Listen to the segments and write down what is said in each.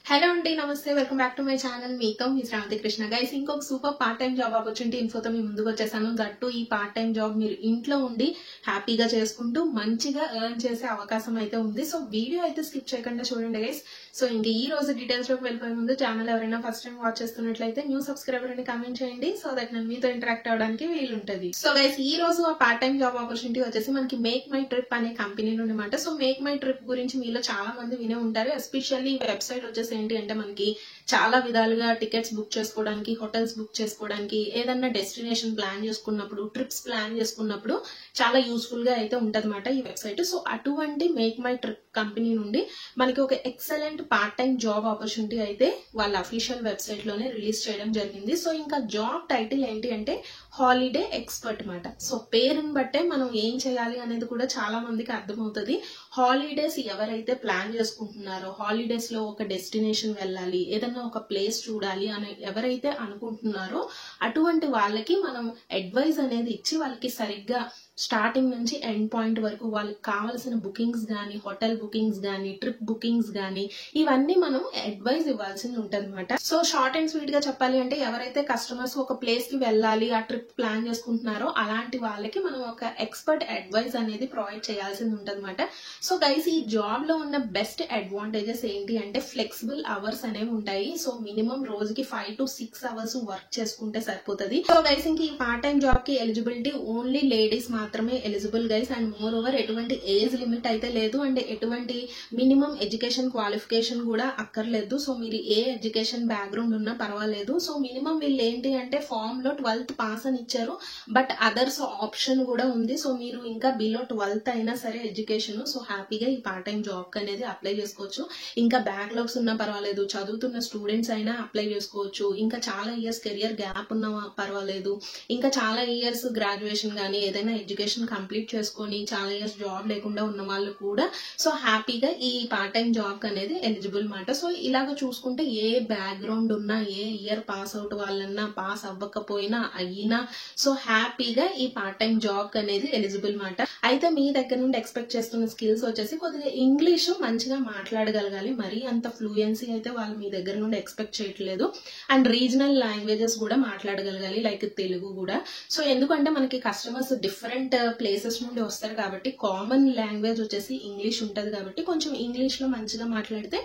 Hello అండి, నమస్తే. Welcome back to my channel. మీతో మీ శ్రావంతి కృష్ణ. గైస్, ఇంకొక super part time job opportunity ఇన్ఫోతో మీ ముందుకు వచ్చేసాను. దట్టు ఈ పార్ట్ టైం జాబ్ మీరు ఇంట్లో ఉండి హ్యాపీగా చేసుకుంటూ మంచిగా ఎర్న్ చేసే అవకాశం అయితే ఉంది. సో వీడియో అయితే స్కిప్ చేయకుండా చూడండి గైస్. సో ఇంక ఈ రోజు డీటెయిల్స్ లోకి వెళ్ళిపోయే ముందు ఛానల్ ఎవరైనా ఫస్ట్ టైం వాచ్ చేస్తున్నట్లయితే న్యూ సబ్స్క్రైబర్ అని కామెంట్ చేయండి. సో దట్ నేను మీతో ఇంటరాక్ట్ అవడానికి వీలుంటది. సో గైస్, ఈ రోజు ఆ పార్ట్ టైం జాబ్ ఆపర్చునిటీ వచ్చేసి మనకి మేక్ మై ట్రిప్ అనే కంపెనీ నుండి అనమాట. సో మేక్ మై ట్రిప్ గురించి మీలో చాలా మంది వినే ఉంటారు. ఎస్పెషల్లీ ఈ వెబ్సైట్ వచ్చేసి ఏంటి అంటే మనకి చాలా విధాలుగా టికెట్స్ బుక్ చేసుకోవడానికి, హోటల్స్ బుక్ చేసుకోవడానికి, ఏదన్నా డెస్టినేషన్ ప్లాన్ చేసుకున్నప్పుడు, ట్రిప్స్ ప్లాన్ చేసుకున్నప్పుడు చాలా యూస్ఫుల్ గా అయితే ఉంటదన్నమాట ఈ వెబ్సైట్. సో అటువంటి మేక్ మై ట్రిప్ కంపెనీ నుండి మనకి ఒక excellent part time job opportunity అయితే వాళ్ళ అఫీషియల్ వెబ్సైట్ లోనే రిలీజ్ చేయడం జరిగింది. సో ఇంకా జాబ్ టైటిల్ ఏంటి అంటే హాలిడే ఎక్స్పర్ట్ అన్నమాట. సో పేరుని బట్టే మనం ఏం చేయాలి అనేది కూడా చాలా మందికి అర్థమవుతుంది. హాలిడేస్ ఎవరైతే ప్లాన్ చేసుకుంటున్నారో, హాలిడేస్ లో ఒక డెస్టినేషన్ వెళ్ళాలి, ఏదన్నా ఒక ప్లేస్ చూడాలి అని ఎవరైతే అనుకుంటున్నారో అటువంటి వాళ్ళకి మనం అడ్వైజ్ అనేది ఇచ్చి వాళ్ళకి సరిగ్గా స్టార్టింగ్ నుంచి ఎండ్ పాయింట్ వరకు వాళ్ళకి కావాల్సిన బుకింగ్స్ గానీ, హోటల్ బుకింగ్స్ గానీ, ట్రిప్ బుకింగ్స్ గానీ ఇవన్నీ మనం అడ్వైజ్ ఇవ్వాల్సింది ఉంటుంది అనమాట. సో షార్ట్ అండ్ స్వీట్ గా చెప్పాలి అంటే ఎవరైతే కస్టమర్స్ ఒక ప్లేస్ కి వెళ్ళాలి, ఆ ట్రిప్ ప్లాన్ చేసుకుంటున్నారో అలాంటి వాళ్ళకి మనం ఒక ఎక్స్పర్ట్ అడ్వైజ్ అనేది ప్రొవైడ్ చేయాల్సింది ఉంటుంది అనమాట. సో గైస్, ఈ జాబ్ లో ఉన్న బెస్ట్ అడ్వాంటేజెస్ ఏంటి అంటే ఫ్లెక్సిబుల్ అవర్స్ అనేవి ఉంటాయి. సో మినిమం రోజుకి 5 to 6 అవర్స్ వర్క్ చేసుకుంటే సరిపోతుంది. సో గైస్, ఇంక ఈ పార్ట్ టైం జాబ్ కి ఎలిజిబిలిటీ ఓన్లీ లేడీస్ మాత్రమే eligible guys. And more over ఎటువంటి ఏజ్ లిమిట్ అయితే లేదు, అండ్ ఎటువంటి మినిమం ఎడ్యుకేషన్ క్వాలిఫికేషన్ కూడా అక్కర్లేదు. సో మీరు ఏ ఎడ్యుకేషన్ బ్యాక్గ్రౌండ్ ఉన్నా పర్వాలేదు. సో మినిమం వీళ్ళు ఏంటి అంటే ఫామ్ లో 12th పాస్ అని ఇచ్చారు, బట్ అదర్స్ ఆప్షన్ కూడా ఉంది. సో మీరు ఇంకా బిలో 12th అయినా సరే ఎడ్యుకేషన్, సో హ్యాపీగా ఈ పార్ట్ టైం జాబ్ అనేది అప్లై చేసుకోవచ్చు. ఇంకా బ్యాక్లాగ్స్ ఉన్నా పర్వాలేదు, చదువుతున్న స్టూడెంట్స్ అయినా అప్లై చేసుకోవచ్చు, ఇంకా చాలా ఇయర్స్ కెరియర్ గ్యాప్ ఉన్నా పర్వాలేదు, ఇంకా చాలా ఇయర్స్ గ్రాడ్యుయేషన్ కానీ ఏదైనా ఎడ్యుకేషన్ కంప్లీట్ చేసుకొని చాలా ఇయర్స్ జాబ్ లేకుండా ఉన్న వాళ్ళు కూడా సో హ్యాపీగా ఈ పార్ట్ టైం జాబ్ అనేది ఎలిజిబుల్ మాట. సో ఇలాగ చూసుకుంటే ఏ బ్యాక్గ్రౌండ్ ఉన్నా, ఏ ఇయర్ పాస్ అవుట్ వాళ్ళన్నా, పాస్ అవ్వకపోయినా అయినా సో హ్యాపీగా ఈ పార్ట్ టైం జాబ్ అనేది ఎలిజిబుల్ మాట. అయితే మీ దగ్గర నుండి ఎక్స్పెక్ట్ చేస్తున్న స్కిల్స్ వచ్చేసి కొద్దిగా ఇంగ్లీష్ మంచిగా మాట్లాడగలగాలి. మరీ అంత ఫ్లూయెన్సీ అయితే వాళ్ళు మీ దగ్గర నుండి ఎక్స్పెక్ట్ చేయట్లేదు. అండ్ రీజనల్ లాంగ్వేజెస్ కూడా మాట్లాడగలగాలి, లైక్ తెలుగు కూడా. సో ఎందుకంటే మనకి కస్టమర్స్ డిఫరెంట్ ప్లేసెస్ నుండి వస్తారు కాబట్టి కామన్ లాంగ్వేజ్ వచ్చేసి ఇంగ్లీష్ ఉంటది కాబట్టి కొంచెం ఇంగ్లీష్ లో మంచిగా మాట్లాడితే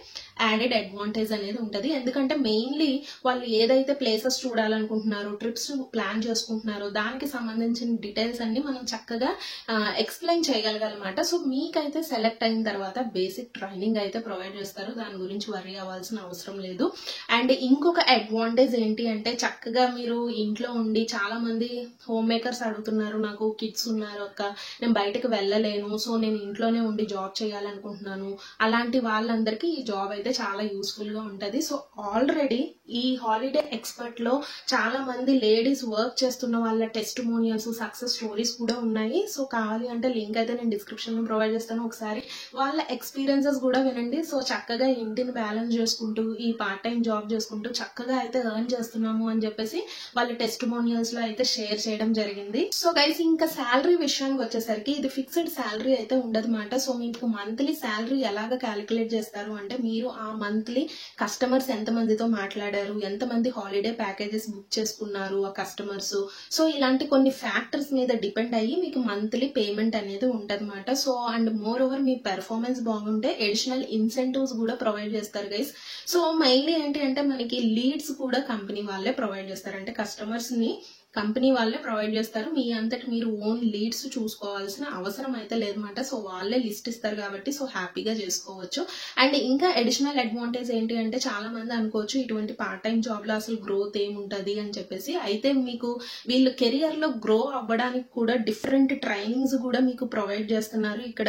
యాడెడ్ అడ్వాంటేజ్ అనేది ఉంటది. ఎందుకంటే మెయిన్లీ వాళ్ళు ఏదైతే ప్లేసెస్ చూడాలనుకుంటున్నారో, ట్రిప్స్ ప్లాన్ చేసుకుంటున్నారో దానికి సంబంధించిన డీటెయిల్స్ అన్ని మనం చక్కగా ఎక్స్ప్లెయిన్ చేయగలగాలన్నమాట. సో మీకైతే సెలెక్ట్ అయిన తర్వాత బేసిక్ ట్రైనింగ్ అయితే ప్రొవైడ్ చేస్తారు, దాని గురించి వరీ అవ్వాల్సిన అవసరం లేదు. అండ్ ఇంకొక అడ్వాంటేజ్ ఏంటి అంటే చక్కగా మీరు ఇంట్లో ఉండి, చాలా మంది హోమ్ మేకర్స్ అడుగుతున్నారు, నాకు కిడ్స్ ఉన్నారు అక్క, నేను బయటకు వెళ్ళలేను, సో నేను ఇంట్లోనే ఉండి జాబ్ చేయాలనుకుంటున్నాను, అలాంటి వాళ్ళందరికీ ఈ జాబ్ అయితే చాలా యూస్ఫుల్ గా ఉంటది. సో ఆల్రెడీ ఈ హాలిడే ఎక్స్పర్ట్ లో చాలా మంది లేడీస్ వర్క్ చేస్తున్న వాళ్ళ టెస్టిమోనియల్స్, సక్సెస్ స్టోరీస్ కూడా ఉన్నాయి. సో కావాలి అంటే లింక్ అయితే నేను డిస్క్రిప్షన్ లో ప్రొవైడ్ చేస్తాను, ఒకసారి వాళ్ళ ఎక్స్పీరియన్సెస్ కూడా వినండి. సో చక్కగా ఇంటిని బ్యాలెన్స్ చేసుకుంటూ ఈ పార్ట్ టైం జాబ్ చేసుకుంటూ చక్కగా అయితే ఎర్న్ చేస్తున్నాము అని చెప్పేసి వాళ్ళ టెస్టిమోనియల్స్ లో అయితే షేర్ చేయడం జరిగింది. సో గైస్, ఇంకా శాలరీ విషయానికి వచ్చేసరికి ఇది ఫిక్స్డ్ శాలరీ అయితే ఉండదన్నమాట. సో మీకు మంత్లీ శాలరీ ఎలాగ క్యాలిక్యులేట్ చేస్తారు అంటే మీరు ఆ మంత్లీ కస్టమర్స్ ఎంతమందితో మాట్లాడారు, ఎంతమంది హాలిడే ప్యాకేజెస్ బుక్ చేసుకున్నారు ఆ కస్టమర్స్, సో ఇలాంటి కొన్ని ఫ్యాక్టర్స్ మీద డిపెండ్ అయ్యి మీకు మంత్లీ పేమెంట్ అనేది ఉంటదన్నమాట. So and more over me performance బాగుంటే అడిషనల్ ఇన్సెంటివ్స్ కూడా ప్రొవైడ్ చేస్తారు గైస్. సో మెయిన్లీ ఏంటి అంటే మనకి లీడ్స్ కూడా కంపెనీ వాళ్ళే ప్రొవైడ్ చేస్తారు, అంటే కస్టమర్స్ ని కంపెనీ వాళ్ళే ప్రొవైడ్ చేస్తారు. మీ అంతటి మీరు ఓన్ లీడ్స్ చూసుకోవాల్సిన అవసరం అయితే లేదన్నమాట. సో వాళ్ళే లిస్ట్ ఇస్తారు కాబట్టి సో హ్యాపీగా చేసుకోవచ్చు. అండ్ ఇంకా అడిషనల్ అడ్వాంటేజ్ ఏంటి అంటే చాలా మంది అనుకోవచ్చు ఇటువంటి పార్ట్ టైం జాబ్ లో అసలు గ్రోత్ ఏముంటది అని చెప్పేసి. అయితే మీకు వీళ్ళు కెరియర్ లో గ్రో అవ్వడానికి కూడా డిఫరెంట్ ట్రైనింగ్స్ కూడా మీకు ప్రొవైడ్ చేస్తున్నారు. ఇక్కడ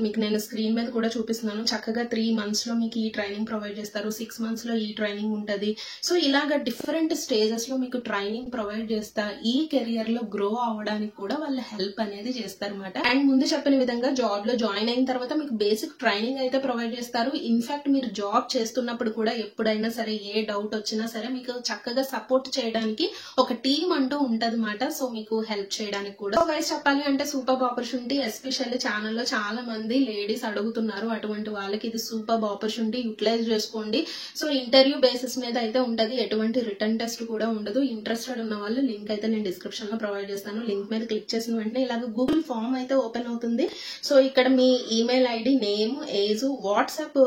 మీకు నేను స్క్రీన్ మీద కూడా చూపిస్తున్నాను. చక్కగా 3 months లో మీకు ఈ ట్రైనింగ్ ప్రొవైడ్ చేస్తారు, 6 months లో ఈ ట్రైనింగ్ ఉంటది. సో ఇలాగా డిఫరెంట్ స్టేజెస్ లో మీకు ట్రైనింగ్ ప్రొవైడ్ చేస్తారు. ఇస్తా ఈ కెరియర్ లో గ్రో అవ్వడానికి కూడా వాళ్ళు హెల్ప్ అనేది చేస్తారన్నమాట. అండ్ ముందు చెప్పిన విధంగా జాబ్ లో జాయిన్ అయిన తర్వాత మీకు బేసిక్ ట్రైనింగ్ అయితే ప్రొవైడ్ చేస్తారు. ఇన్ఫాక్ట్ మీరు జాబ్ చేస్తున్నప్పుడు కూడా ఎప్పుడైనా సరే ఏ డౌట్ వచ్చినా సరే మీకు చక్కగా సపోర్ట్ చేయడానికి ఒక టీం అంటూ ఉంటదన్నమాట. సో మీకు హెల్ప్ చేయడానికి కూడా. సో గైస్ చెప్పాలి అంటే సూపర్ ఆపర్చునిటీ. ఎస్పెషల్లీ ఛానల్లో చాలా మంది లేడీస్ అడుగుతున్నారు, అటువంటి వాళ్ళకి ఇది సూపర్ ఆపర్చునిటీ, యూటిలైజ్ చేసుకోండి. సో ఇంటర్వ్యూ బేసిస్ మీద అయితే ఉంటది, ఎటువంటి రిటర్న్ టెస్ట్ కూడా ఉండదు. ఇంట్రెస్టెడ్ ఉన్న వాళ్ళు లింక్ అయితే నేను డిస్క్రిప్షన్ లో ప్రొవైడ్ చేస్తాను. లింక్ మీద క్లిక్ చేసిన వెంటనే ఇలాగ గూగుల్ ఫామ్ అయితే ఓపెన్ అవుతుంది. సో ఇక్కడ మీ email ID, name, age, WhatsApp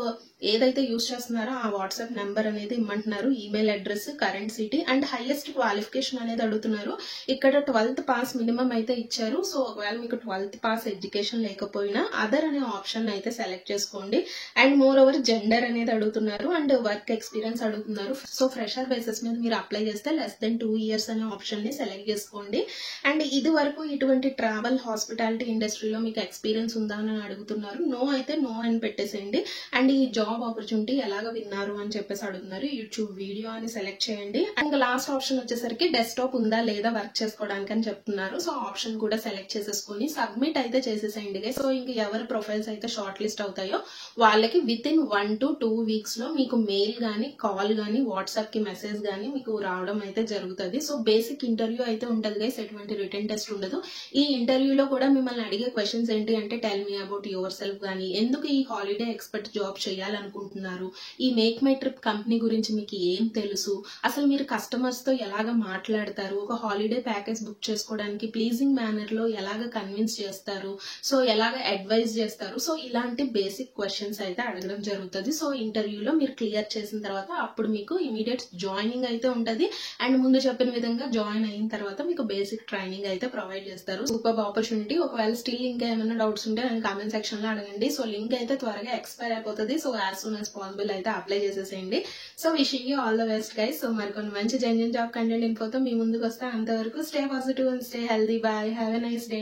ఏదైతే యూజ్ చేస్తున్నారో ఆ వాట్సాప్ నెంబర్ అనేది ఇమ్మంటున్నారు, email address, current city and highest qualification అనేది అడుగుతున్నారు. ఇక్కడ 12th పాస్ మినిమం అయితే ఇచ్చారు. సో ఒకవేళ మీకు 12th పాస్ ఎడ్యుకేషన్ లేకపోయినా అదర్ అనే ఆప్షన్ అయితే సెలెక్ట్ చేసుకోండి. అండ్ మోర్ ఓవర్ జెండర్ అనేది అడుగుతున్నారు అండ్ వర్క్ ఎక్స్పీరియన్స్ అడుగుతున్నారు. సో ఫ్రెషర్ బేసిస్ మీద మీరు అప్లై చేస్తే less than 2 years అనే ఆప్షన్ ని సెలెక్ట్ చేసుకోండి. అండ్ ఇది వరకు ఇటువంటి ట్రావెల్, హాస్పిటాలిటీ ఇండస్ట్రీలో మీకు ఎక్స్పీరియన్స్ ఉందా అని అడుగుతున్నారు. నో అయితే నో అని పెట్టేసేయండి. అండ్ ఈ జాబ్ ఆపర్చునిటీ ఎలాగ విన్నారు అని చెప్పేసి అడుగుతున్నారు. యూట్యూబ్ వీడియో అని సెలెక్ట్ చేయండి. అండ్ లాస్ట్ ఆప్షన్ వచ్చేసరికి డెస్క్టాప్ ఉందా లేదా వర్క్ చేసుకోవడానికి అని చెప్తున్నారు. సో ఆప్షన్ కూడా సెలెక్ట్ చేసేసుకుని సబ్మిట్ అయితే చేసేసేయండి. సో ఇంక ఎవరి ప్రొఫైల్స్ అయితే షార్ట్ లిస్ట్ అవుతాయో వాళ్ళకి వితిన్ 1 to 2 weeks లో మీకు మెయిల్ గానీ, కాల్ గానీ, వాట్సాప్ కి మెసేజ్ గానీ మీకు రావడం అయితే జరుగుతుంది. సో బేసిక్ ఇంటర్వ్యూ అయితే ఉంటది గైస్, ఎటువంటి రిటర్న్ టెస్ట్ ఉండదు. ఈ ఇంటర్వ్యూలో కూడా మిమ్మల్ని అడిగే క్వశ్చన్స్ ఏంటి అంటే tell me about your self గానీ, ఎందుకు ఈ హాలిడే ఎక్స్పర్ట్ జాబ్ చేయాలనుకుంటున్నారు, ఈ మేక్ మై ట్రిప్ కంపెనీ గురించి మీకు ఏం తెలుసు, అసలు మీరు కస్టమర్స్ తో ఎలాగ మాట్లాడతారు, ఒక హాలిడే ప్యాకేజ్ బుక్ చేసుకోవడానికి ప్లీజింగ్ మేనర్ లో ఎలాగ కన్విన్స్ చేస్తారు, సో ఎలాగ అడ్వైజ్ చేస్తారు. సో ఇలాంటి బేసిక్ క్వశ్చన్స్ అయితే అడగడం జరుగుతుంది. సో ఇంటర్వ్యూలో మీరు క్లియర్ చేసిన తర్వాత అప్పుడు మీకు ఇమీడియట్ జాయినింగ్ అయితే ఉంటది. అండ్ ముందు చెప్పిన విధంగా జాయిన్ అయిన తర్వాత మీకు బేసిక్ ట్రైనింగ్ అయితే ప్రొవైడ్ చేస్తారు. Super opportunity. ఒకవేళ స్టిల్ ఇంకా ఏమైనా డౌట్స్ ఉంటే నేను కామెంట్ సెక్షన్ లో అడగండి. సో లింక్ అయితే త్వరగా ఎక్స్పైర్ అయిపోతుంది. So as soon as possible అయితే అప్లై చేసేసేయండి. So wishing you all the best guys. So మరికొన్ని మంచి జెన్యూన్ జాబ్ కంటెంట్ ఇన్ఫోతో మీ ముందుకు వస్తే అంతవరకు stay positive and stay healthy. Bye, have a nice day.